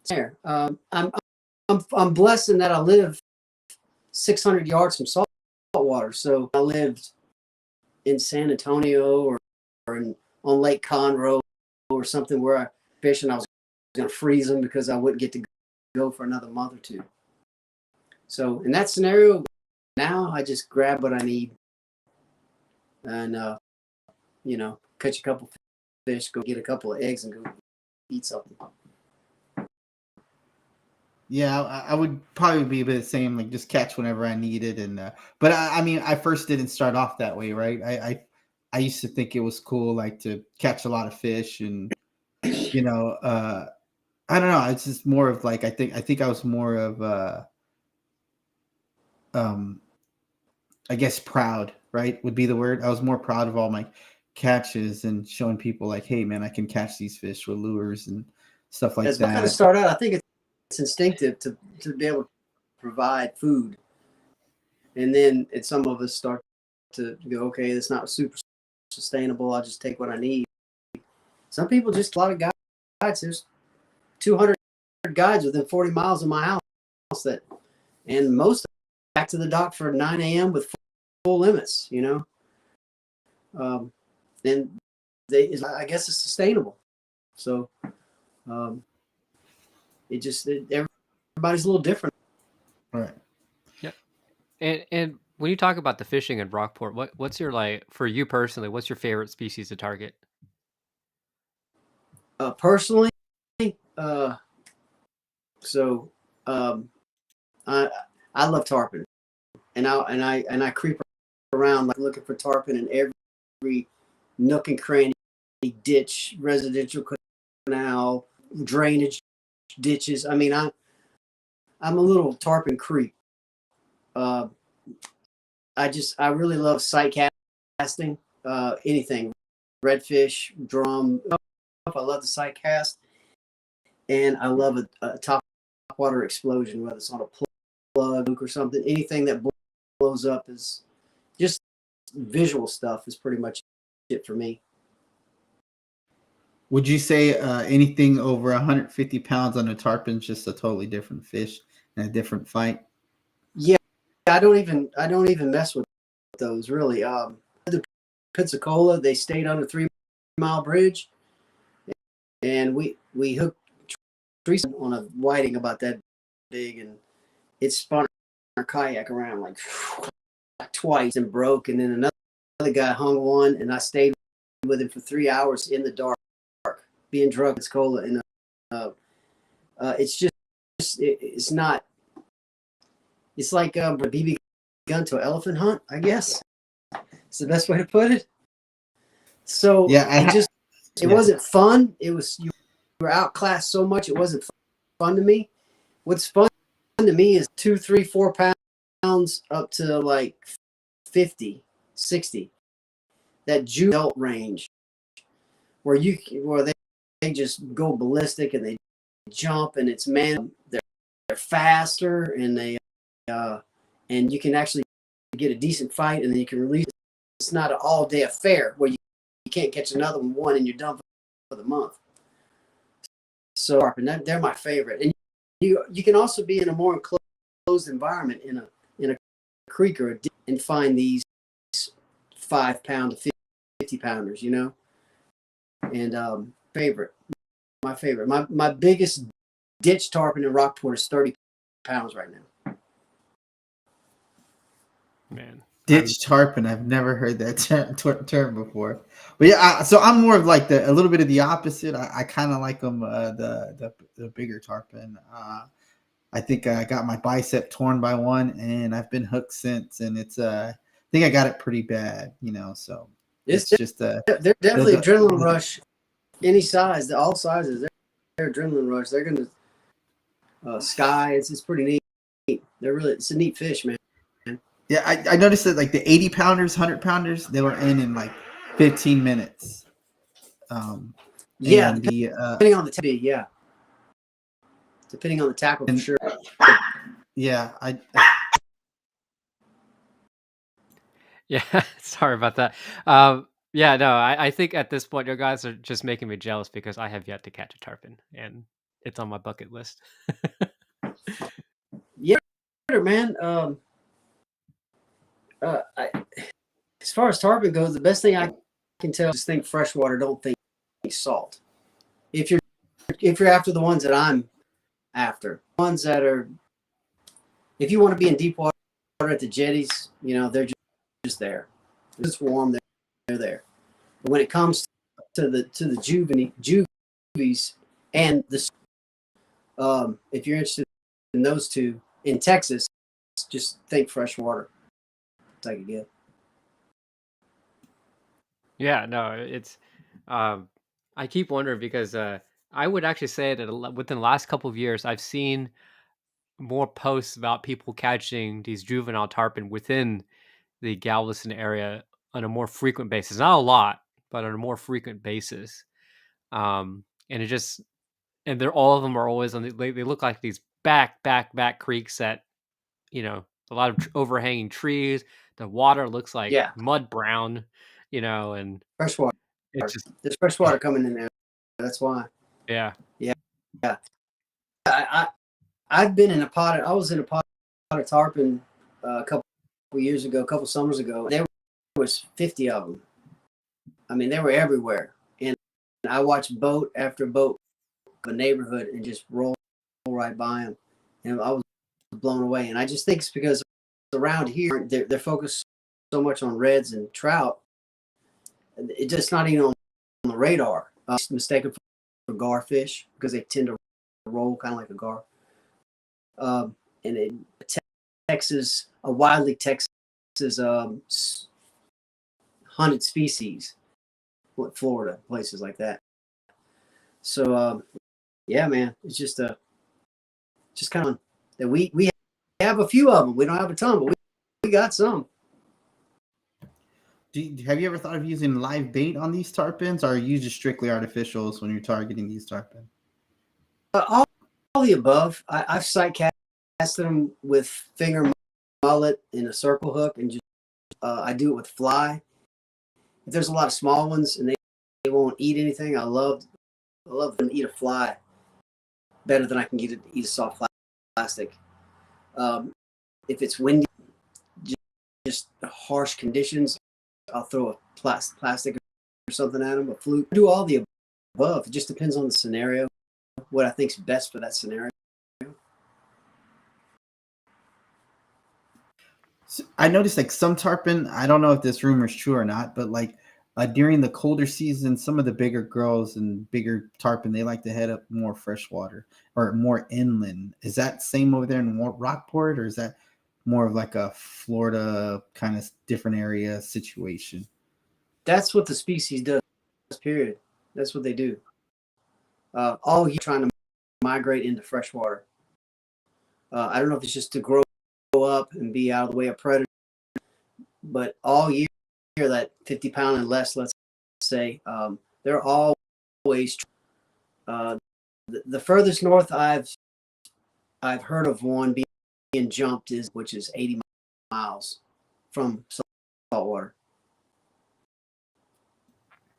There, I'm blessed in that I live 600 yards from salt water. So I lived in San Antonio or on Lake Conroe or something where I fish, and I was going to freeze them because I wouldn't get to go for another month or two. So in that scenario, now I just grab what I need and catch a couple fish, go get a couple of eggs, and go eat something. Yeah, I would probably be a bit the same, like just catch whenever I need it. And but I mean, I first didn't start off that way, right? I used to think it was cool, like to catch a lot of fish, and I don't know. It's just more of like I think I was more of I guess proud, right? Would be the word. I was more proud of all my catches and showing people like, hey man, I can catch these fish with lures and stuff like that. Kind of start out. I think it's instinctive to be able to provide food, and then some of us start to go, okay, it's not super sustainable. I'll just take what I need. Some people, just a lot of There's 200 guides within 40 miles of my house and most back to the dock for 9 a.m. with full limits, and I guess it's sustainable. So everybody's a little different. Right. Yeah. And when you talk about the fishing in Rockport, what's your for you personally, what's your favorite species to target? Personally, I love tarpon, and I creep around looking for tarpon in every nook and cranny, ditch, residential canal, drainage ditches. I mean, I'm a little tarpon creep. I really love sight casting. Anything, redfish, drum. I love the sight cast, and I love a top water explosion, whether it's on a plug or something. Anything that blows up is just visual stuff. Is pretty much it for me. Would you say anything over 150 pounds on a tarpon is just a totally different fish and a different fight? Yeah, I don't even mess with those really. The Pensacola, they stayed on a 3 mile bridge, and we hooked trees on a whiting about that big, and it spun our kayak around like twice and broke, and then another guy hung one, and I stayed with him for 3 hours in the dark, being drunk. Pensacola, and it's not. It's like a BB gun to an elephant hunt, I guess. It's the best way to put it. So yeah, it wasn't fun. It was, you were outclassed so much, it wasn't fun to me. What's fun to me is 2, 3, 4 pounds up to like 50, 60. That juvenile belt range where they just go ballistic and they jump, and it's they're faster, and and you can actually get a decent fight, and then you can release. It's not an all-day affair where you can't catch another one and you're done for the month. So they're my favorite, and you can also be in a more enclosed environment in a creek or and find these 5 pound to 50 pounders, and my favorite, my biggest ditch tarpon in Rockport is 30 pounds right now. Man, ditch tarpon. I've never heard that term before. But yeah, so I'm more of like a little bit of the opposite. I kind of like them, the bigger tarpon. I think I got my bicep torn by one, and I've been hooked since. And it's I think I got it pretty bad, So it's just they're definitely adrenaline rush. Any size, all sizes, they're adrenaline rush. They're gonna sky. It's pretty neat. It's a neat fish, man. Yeah, I noticed that like the 80 pounders, 100 pounders, they were in like 15 minutes. Yeah, depending on the tackle, yeah. Depending on the tackle, for sure. Yeah, Yeah, sorry about that. Yeah, no, I think at this point, you guys are just making me jealous because I have yet to catch a tarpon, and it's on my bucket list. Yeah, man. As far as tarpon goes, the best thing I can tell is think freshwater, don't think salt. If you're after the ones that I'm after, ones that are, if you want to be in deep water at the jetties, they're just there. It's warm, they're there. But when it comes to the juvies and the, if you're interested in those two in Texas, just think freshwater. It's like a gift. Yeah, no, it's. I keep wondering because I would actually say that within the last couple of years, I've seen more posts about people catching these juvenile tarpon within the Galveston area on a more frequent basis. Not a lot, but on a more frequent basis. And they're all of them are always on they look like these back creeks that, a lot of overhanging trees. The water looks like mud brown, and freshwater. it's just There's fresh water coming in there. That's why. Yeah. Yeah. I've been in a pot. I was in a pot of tarpon a couple years ago, a couple summers ago. There was 50 of them. I mean, they were everywhere. And I watched boat after boat of a neighborhood and just roll right by them. And I was blown away. And I just think it's because around here, they're focused so much on reds and trout. It's just not even on the radar. It's mistaken for garfish because they tend to roll kind of like a gar. And Texas, a widely Texas hunted species, Florida, places like that. So yeah, man, it's just kind of that we have a few of them. We don't have a ton, but we got some. Have you ever thought of using live bait on these tarpons, or are you just strictly artificials when you're targeting these tarpon? All the above. I've sight casted them with finger mullet in a circle hook, and just I do it with fly. If there's a lot of small ones and they won't eat anything, I love them to eat a fly better than I can get it to eat a soft plastic. If it's windy, just harsh conditions, I'll throw a plastic or something at them, a fluke. I do all the above. It just depends on the scenario, what I think's best for that scenario. So I noticed like some tarpon, I don't know if this rumor is true or not, but like during the colder season, some of the bigger girls and bigger tarpon, they like to head up more freshwater or more inland. Is that same over there in Rockport, or is that more of like a Florida kind of different area situation? That's what the species does, period. That's what they do. All year trying to migrate into freshwater. I don't know if it's just to grow up and be out of the way of predators, but all year, that 50-pound and less, let's say, they're always the furthest north I've heard of one being jumped which is 80 miles from saltwater.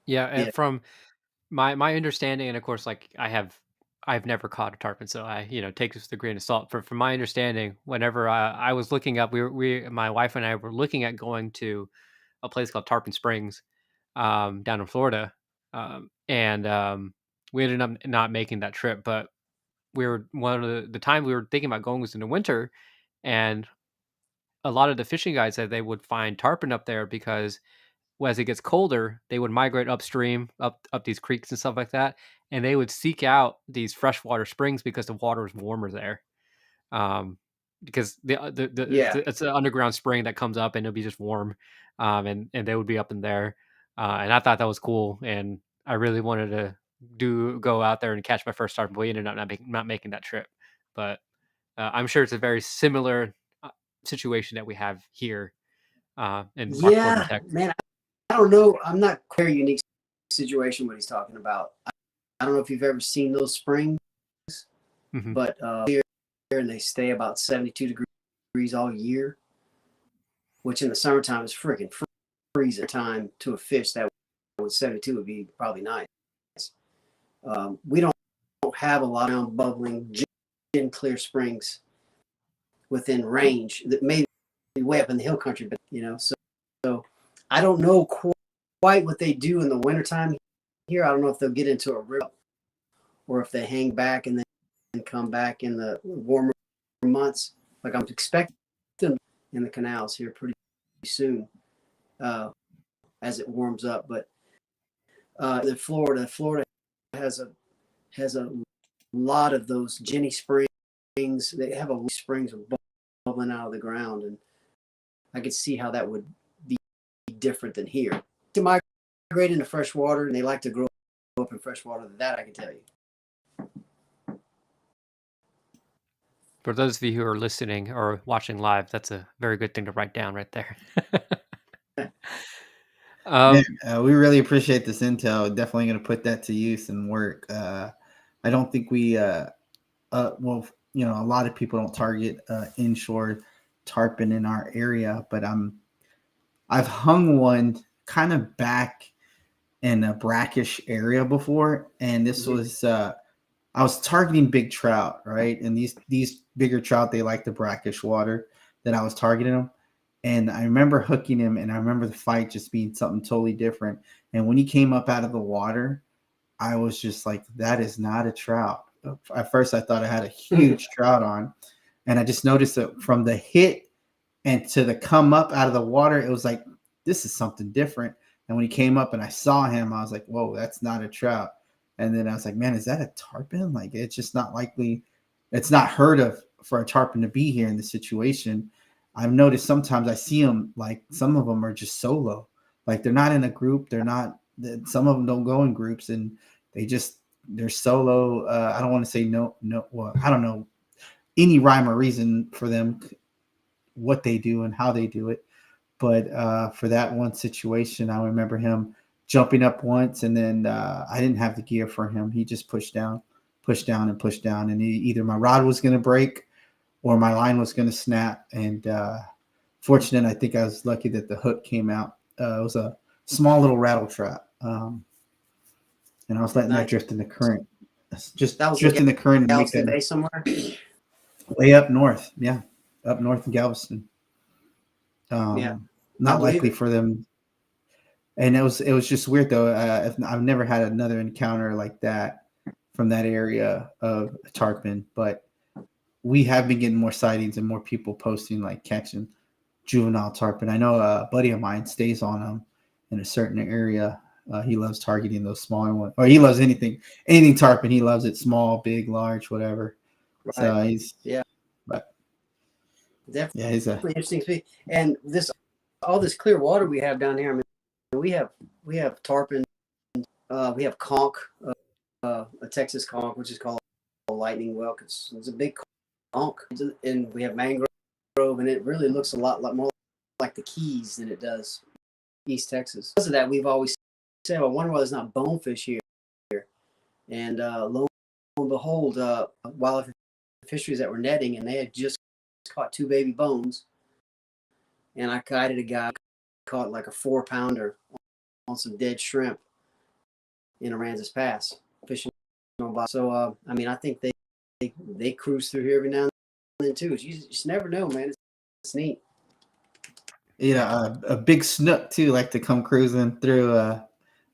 Yeah, and from my understanding, and of course, like I've never caught a tarpon, so I take this with a grain of salt. From my understanding, whenever I was looking up, my wife and I were looking at going to a place called Tarpon Springs, down in Florida, and we ended up not making that trip. But we were one of the time we were thinking about going was in the winter, and a lot of the fishing guys said they would find tarpon up there because as it gets colder, they would migrate upstream, up these creeks and stuff like that, and they would seek out these freshwater springs because the water is warmer there. Because it's an underground spring that comes up and it'll be just warm, and they would be up in there, and I thought that was cool, and I really wanted to go out there and catch my first tarpon, but we ended up not making that trip. But I'm sure it's a very similar situation that we have here in Rockport, in Texas. Man, I don't know. I'm not quite unique situation what he's talking about. I don't know if you've ever seen those springs, but here and they stay about 72 degrees all year, which in the summertime is freaking freezing time to a fish. That with 72 would be probably nice. We don't have a lot of bubbling, clear springs within range that may be way up in the hill country, but so I don't know quite what they do in the wintertime here. I don't know if they'll get into a river or if they hang back and then come back in the warmer months. Like I'm expecting them in the canals here pretty soon as it warms up. But Florida has a lot of those Jenny springs. They have a springs bubbling out of the ground, and I could see how that would be different than here. To migrate into fresh water, and they like to grow up in fresh water. That I can tell you. For those of you who are listening or watching live, that's a very good thing to write down right there. We really appreciate this intel. Definitely going to put that to use and work. I don't think we, well, a lot of people don't target inshore tarpon in our area, but I've hung one kind of back in a brackish area before, and this was I was targeting big trout, right? And these bigger trout, they like the brackish water that I was targeting them. And I remember hooking him, and I remember the fight just being something totally different. And when he came up out of the water, I was just like, that is not a trout. At first, I thought I had a huge trout on, and I just noticed that from the hit and to the come up out of the water, it was like, this is something different. And when he came up and I saw him, I was like, whoa, that's not a trout. And then I was like, man, is that a tarpon? Like, it's just not likely. It's not heard of for a tarpon to be here in this situation. I've noticed sometimes I see them, like some of them are just solo. Like they're not in a group. They're not, some of them don't go in groups, and they're solo. I don't want to say no. Well, I don't know any rhyme or reason for them, what they do and how they do it. But for that one situation, I remember him jumping up once, and then I didn't have the gear for him. He just pushed down, and either my rod was going to break or my line was going to snap. And fortunate, I think I was lucky that the hook came out. It was a small little rattle trap, and I was letting that drift in the current. Just drift in the current and make that Bay somewhere. Way up north, yeah, up north in Galveston. Yeah, not likely for them. And it was just weird though. I've never had another encounter like that from that area of tarpon, but we have been getting more sightings and more people posting like catching juvenile tarpon. I know a buddy of mine stays on them in a certain area. He loves targeting those smaller ones, or he loves anything tarpon. He loves it, small, big, large, whatever. Right. So he's but definitely, yeah, he's a interesting. And all this clear water we have down here. I mean, we have tarpon. We have conch, a Texas conch, which is called a lightning whelk. It's a big conch, and we have mangrove, and it really looks a lot more like the Keys than it does East Texas. Because of that, we've always said, well, I wonder why there's not bonefish here. And lo and behold, wildlife fisheries that were netting, and they had just caught 2 baby bones. And I guided a guy, caught like a 4-pounder on some dead shrimp in Aransas Pass, fishing on by. So, I mean, I think they cruise through here every now and then too. You just never know, man. It's neat. Yeah, a big snook too, like to come cruising through.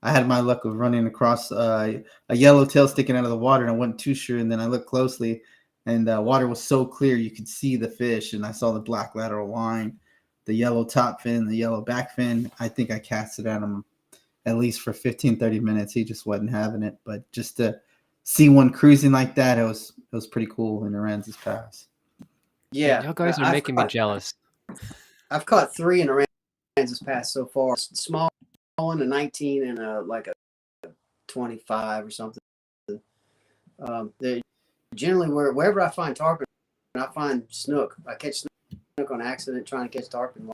I had my luck of running across a yellowtail sticking out of the water, and I wasn't too sure. And then I looked closely, and water was so clear you could see the fish, and I saw the black lateral line, the yellow top fin, the yellow back fin. I think I casted at him at least for 15-30 minutes. He just wasn't having it. But just to see one cruising like that, it was pretty cool in Aransas Pass. Yeah, y'all guys are making me jealous. I've caught 3 in Aransas Pass so far. Small one, a 19, and like a 25 or something. Generally, wherever I find tarpon, I find snook. I catch snook on accident trying to catch tarpon.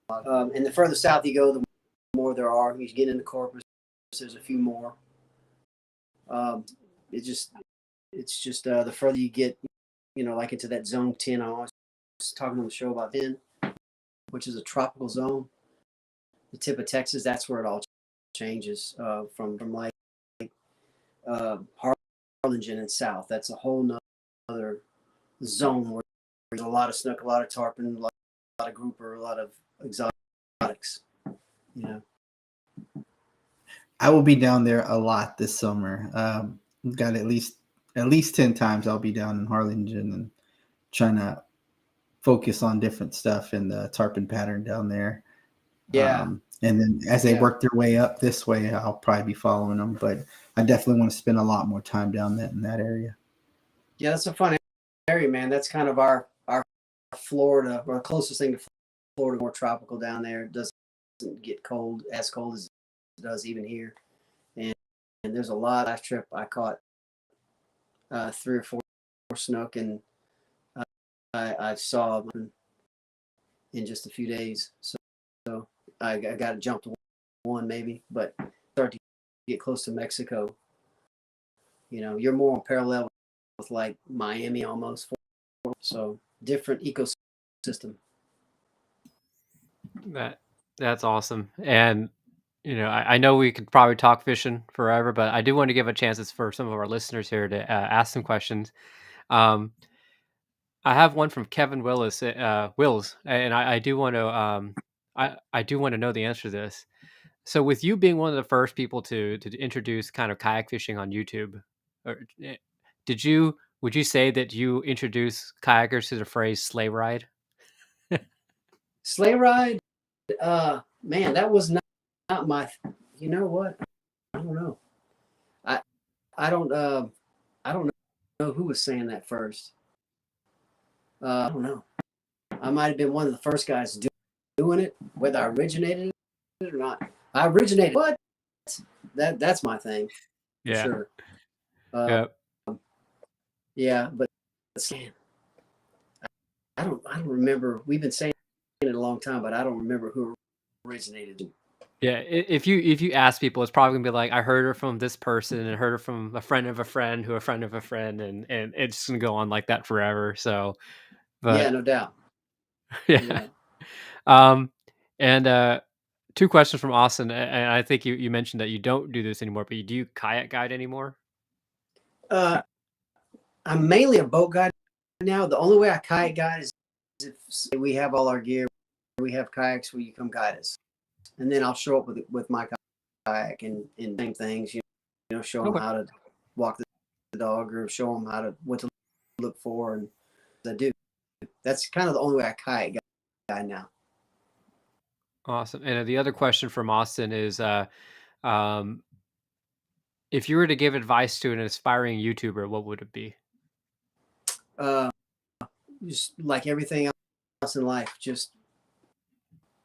And the further south you go, the more there are. You get into Corpus, there's a few more. It's just the further you get, like into that zone 10. I was talking on the show about then, which is a tropical zone. The tip of Texas, that's where it all changes from like Harlingen and south. That's a whole nother zone where there's a lot of snook, a lot of tarpon, a lot of grouper, a lot of exotics. I will be down there a lot this summer. Got at least 10 times I'll be down in Harlingen and trying to focus on different stuff in the tarpon pattern down there. Yeah. And then as they work their way up this way, I'll probably be following them. But I definitely want to spend a lot more time down in that area. Yeah, that's a fun area, man. That's kind of our Florida, or the closest thing to Florida, more tropical down there. It doesn't get as cold as it does even here. And there's a lot. Last trip I caught 3 or 4 snook, and I saw them in just a few days. So I got to jump to one maybe, but start to get close to Mexico. You're more on parallel with like Miami almost. So different ecosystem. That's awesome. And I know we could probably talk fishing forever, but I do want to give a chance for some of our listeners here to ask some questions. Um, I have one from Kevin Wills, and I do want to I do want to know the answer to this. So, with you being one of the first people to introduce kind of kayak fishing on YouTube, or did you would you say that you introduced kayakers to the phrase sleigh ride? Sleigh ride, man, that was not my. You know what? I don't know. I I don't I don't know who was saying that first. I don't know. I might have been one of the first guys doing it, whether I originated it or not. I originated what? That's my thing for Yeah. sure. Yeah. Yeah, but man, I don't remember. We've been saying it a long time, but I don't remember who originated it. Yeah, if you ask people, it's probably gonna be like, I heard her from this person, and heard her from a friend of a friend, who a friend of a friend, and it's gonna go on like that forever. So, Yeah, but no doubt. yeah, No doubt. um, and two questions from Austin, and I think you mentioned that you don't do this anymore, but you do kayak guide anymore? Uh, I'm mainly a boat guide now. The only way I kayak guide is if say, we have all our gear, we have kayaks where you come guide us, and then I'll show up with my kayak and same things. Show them Okay, how to walk the dog or show them what to look for, and I do. That's kind of the only way I kayak guide now. awesome. And the other question from Austin is, um, if you were to give advice to an aspiring YouTuber, what would it be? Uh, just like everything else in life, just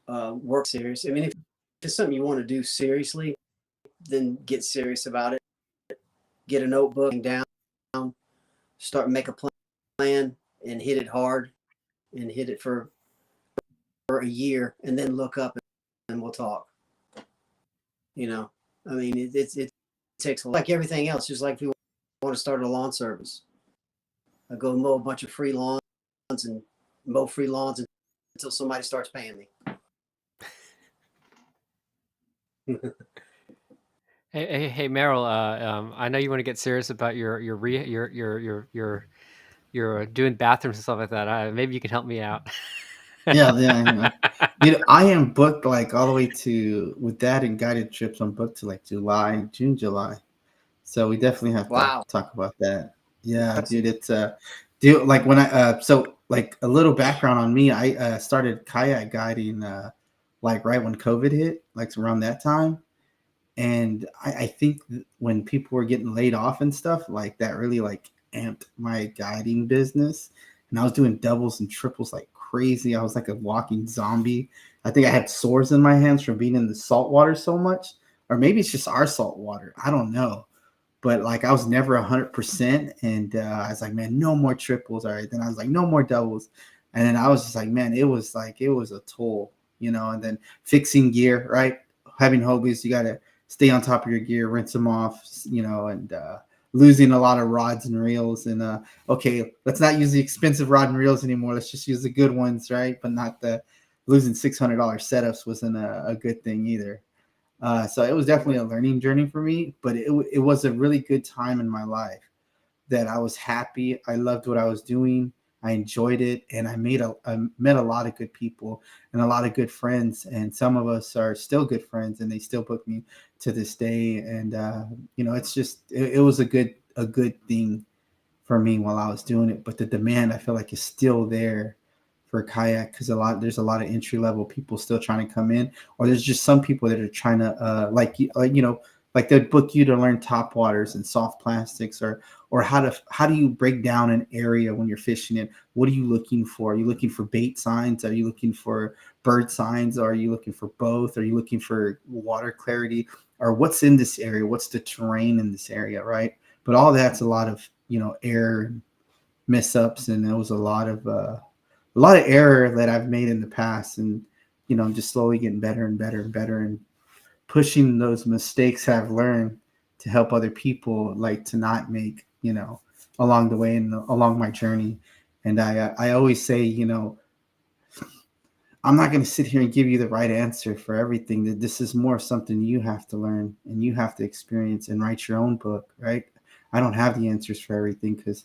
work serious. I mean, if it's something you want to do seriously, then get serious about it. Get a notebook down, make a plan, and hit it hard, and hit it for a year, and then look up and we'll talk. I mean, it takes like everything else. Just like if you want to start a lawn service, I go mow a bunch of free lawns and mow free lawns until somebody starts paying me. Hey, Merrill. I know you want to get serious about your doing bathrooms and stuff like that. Maybe you can help me out. Yeah. I am booked like all the way to with that and guided trips. I'm booked to like June, July. So we definitely have to Wow. talk about that. Yeah, dude, it's dude, like when so like a little background on me, I started kayak guiding like right when COVID hit, like around that time. And I think when people were getting laid off and stuff, like that really like amped my guiding business. And I was doing doubles and triples like crazy. I was like a walking zombie. I think I had sores in my hands from being in the salt water so much, or maybe it's just our salt water. I don't know. But like I was never 100%, and I was like, man, no more triples. All right, then I was like, no more doubles, and then I was just like, man, it was a toll, And then fixing gear, right? Having hobbies, you gotta stay on top of your gear, rinse them off, and losing a lot of rods and reels. And okay, let's not use the expensive rod and reels anymore. Let's just use the good ones, right? But not the losing $600 setups wasn't a good thing either. So it was definitely a learning journey for me, but it was a really good time in my life that I was happy. I loved what I was doing. I enjoyed it, and I met a lot of good people and a lot of good friends. And some of us are still good friends, and they still book me to this day. And it's just it was a good thing for me while I was doing it. But the demand, I feel like, is still there for kayak because there's a lot of entry level people still trying to come in, or there's just some people that are trying to like they'd book you to learn top waters and soft plastics, or how do you break down an area when you're fishing it. What are you looking for? Are you looking for bait signs? Are you looking for bird signs? Are you looking for both? Are you looking for water clarity? Or what's in this area? What's the terrain in this area, right? But all that's a lot of error and mess ups, and there was a lot of error that I've made in the past, and I'm just slowly getting better and better and better, and pushing those mistakes I've learned to help other people like to not make along the way and along my journey. And I always say I'm not going to sit here and give you the right answer for everything. That this is more something you have to learn and you have to experience and write your own book, right? I don't have the answers for everything because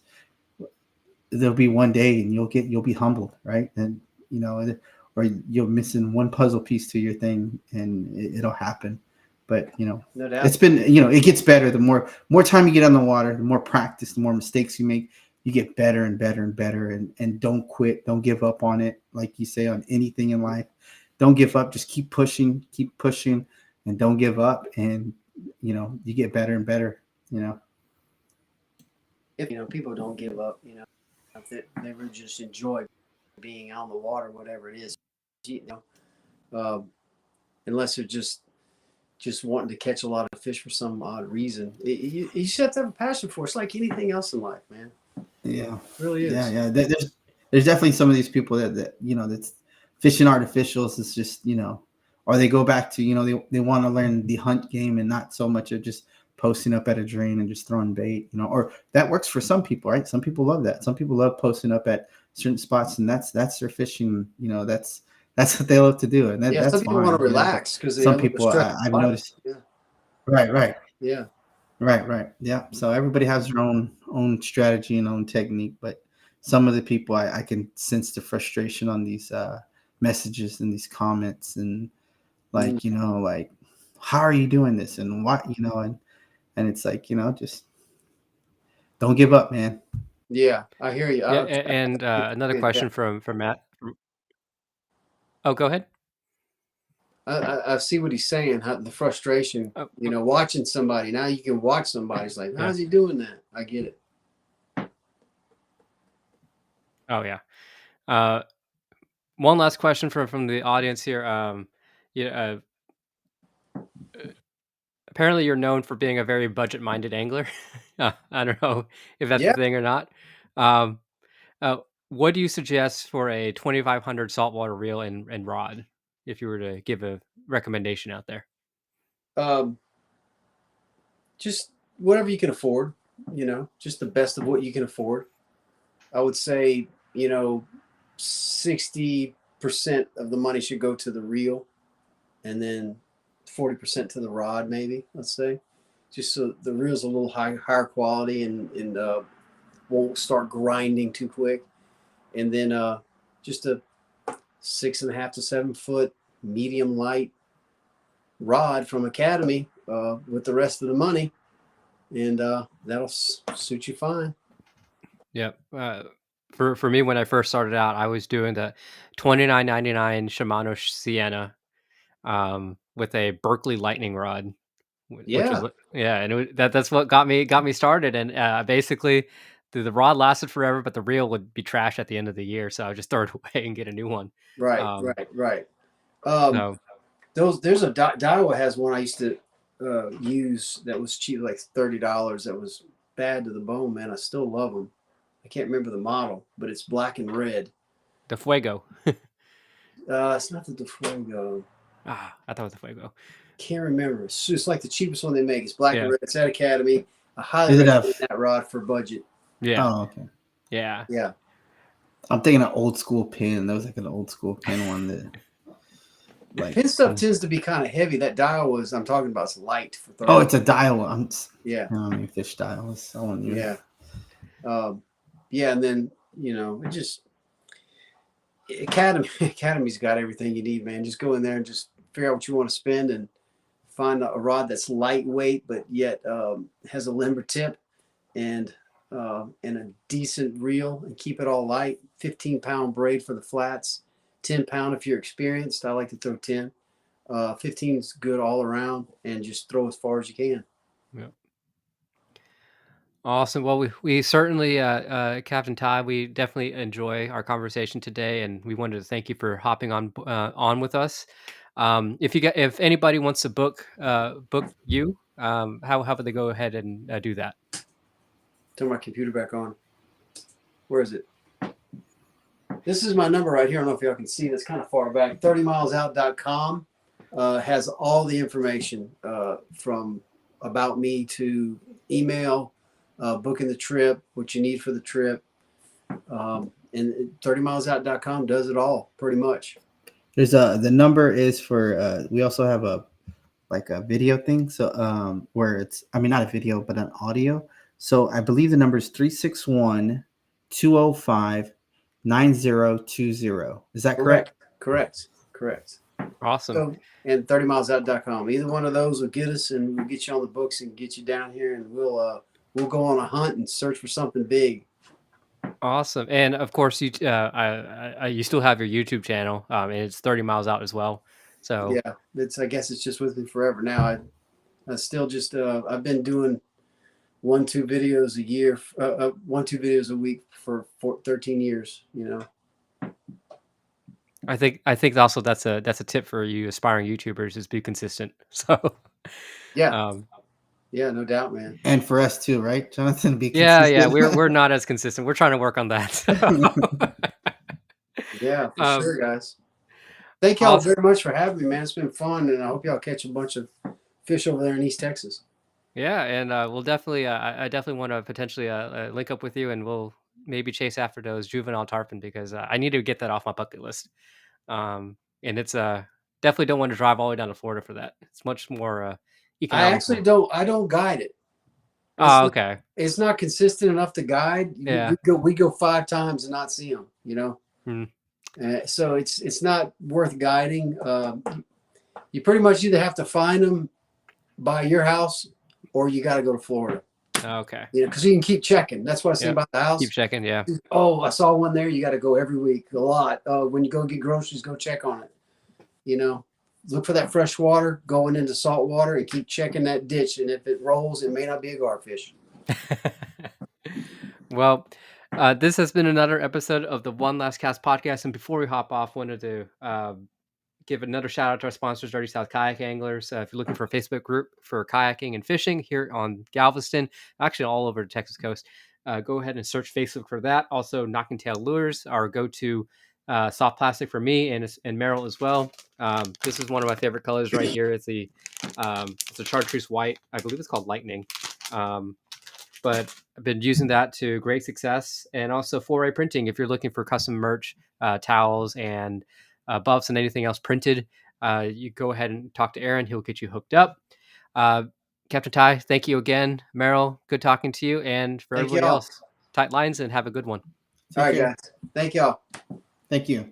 there'll be one day and you'll be humbled, right? And you know, or you're missing one puzzle piece to your thing, and it'll happen. But you know, No doubt. it's been, you know, it gets better the more time you get on the water, the more practice, the more mistakes you make. You get better and better and better, and don't quit, don't give up on it. Like you say, on anything in life, don't give up. Just keep pushing, and don't give up. And you know, you get better and better. You know. If people don't give up, if they really just enjoy being on the water, whatever it is, unless they're just wanting to catch a lot of fish for some odd reason. You just have to have a passion for it. It's like anything else in life, man. Yeah, it really is. Yeah. There's definitely some of these people that you know, that's fishing artificials. It's just, you know, or they go back to, you know, they want to learn the hunt game and not so much of just posting up at a drain and just throwing bait, you know. Or that works for some people, right? Some people love that. Some people love posting up at certain spots, and that's their fishing. You know, that's what they love to do, and that's some people fine. want to relax because some people I've noticed. Yeah. Right. Yeah. Right. Yeah. So everybody has their own strategy and own technique, but some of the people I can sense the frustration on these messages and these comments, and like, you know, like, how are you doing this and what, you know, and it's like, you know, just don't give up, man. Yeah, I hear you. Yeah, and another question from Matt. Oh, go ahead. I see what he's saying. The frustration, Oh, watching somebody. Now you can watch somebody. It's like, how's he doing that? I get it. Oh yeah. One last question from the audience here. Yeah. Apparently, you're known for being a very budget-minded angler. I don't know if that's a Yeah. thing or not. Um, what do you suggest for a 2,500 saltwater reel and rod, if you were to give a recommendation out there? Just whatever you can afford. Just the best of what you can afford. I would say, 60% of the money should go to the reel, and then 40% to the rod, maybe, let's say, just so the reel's a little higher quality and won't start grinding too quick. And then just a 6.5 to 7 foot medium light rod from Academy with the rest of the money, and that'll suit you fine. Yep. For me, when I first started out, I was doing the $29.99 Shimano Sienna with a Berkeley Lightning rod, which was and that's what got me started. And basically, the rod lasted forever, but the reel would be trash at the end of the year, so I would just throw it away and get a new one. Right. So There's a Daiwa has one I used to use that was cheap, like $30. That was bad to the bone, man. I still love them. I can't remember the model, but it's black and red. the Fuego. It's not the Fuego. I thought it was the Fuego. Can't remember. It's like the cheapest one they make. It's black and red. It's at Academy. I highly recommend that rod for budget. Yeah. Oh, okay. Yeah. I'm thinking an old school pin. That was like an old school pin one that. Like, pin stuff tends to be kind of heavy. That dial I'm talking about is light. It's a dial. Yeah. I don't mean fish dials. Yeah. And then, it just Academy's got everything you need, man. Just go in there and just figure out what you want to spend and find a rod that's lightweight but yet has a limber tip and a decent reel, and keep it all light. 15-pound braid for the flats. 10-pound if you're experienced. I like to throw 10. 15 is good all around, and just throw as far as you can. Yeah. Awesome. Well, we certainly, Captain Todd, we definitely enjoy our conversation today, and we wanted to thank you for hopping on with us. If anybody wants to book you, how would they go ahead and do that? Turn my computer back on. Where is it? This is my number right here. I don't know if y'all can see it. It's kind of far back. 30milesout.com has all the information from about me to email, booking the trip, what you need for the trip. And 30milesout.com does it all pretty much. There's the number is for we also have a like a video thing. So where it's I mean not a video but an audio. So I believe the number is 361-205-9020. Is that correct? Correct. Awesome. So, and 30milesout.com. Either one of those will get us, and we'll get you on the books and get you down here, and we'll go on a hunt and search for something big. Awesome. And of course, you you still have your YouTube channel, and it's 30 Miles Out as well. So yeah, I guess it's just with me forever now. I still just I've been doing 1-2 videos a year, 1-2 videos a week for 13 years. You know. I think also that's a tip for you aspiring YouTubers is be consistent. So yeah, yeah, no doubt, man. And for us too, right, Jonathan? Be yeah, consistent. we're not as consistent. We're trying to work on that. So. Yeah, for sure, guys. Thank y'all very much for having me, man. It's been fun, and I hope y'all catch a bunch of fish over there in East Texas. Yeah, and we'll definitely, I definitely want to potentially link up with you, and we'll maybe chase after those juvenile tarpon because I need to get that off my bucket list. And it's definitely don't want to drive all the way down to Florida for that. It's much more economical. I actually don't guide it. Okay. It's not consistent enough to guide. Yeah. We go 5 times and not see them. You know. So it's not worth guiding. You pretty much either have to find them by your house or you got to go to Florida. Okay. You know, because you can keep checking. That's what I say about the house. Keep checking, yeah. Oh, I saw one there. You got to go every week, a lot. When you go get groceries, go check on it. You know, look for that fresh water going into salt water and keep checking that ditch. And if it rolls, it may not be a garfish. Well, this has been another episode of the One Last Cast podcast. And before we hop off, wanted to give another shout out to our sponsors, Dirty South Kayak Anglers. If you're looking for a Facebook group for kayaking and fishing here on Galveston, actually all over the Texas coast, go ahead and search Facebook for that. Also, Knocking Tail Lures, our go-to soft plastic for me and Merriel as well. This is one of my favorite colors right here. It's a chartreuse white. I believe it's called Lightning. But I've been using that to great success. And also foray printing. If you're looking for custom merch, towels and buffs and anything else printed, you go ahead and talk to Aaron. He'll get you hooked up. Captain Ty, thank you again. Merriel, good talking to you. And for everybody else, tight lines and have a good one. All right, guys. Thank y'all. Thank you.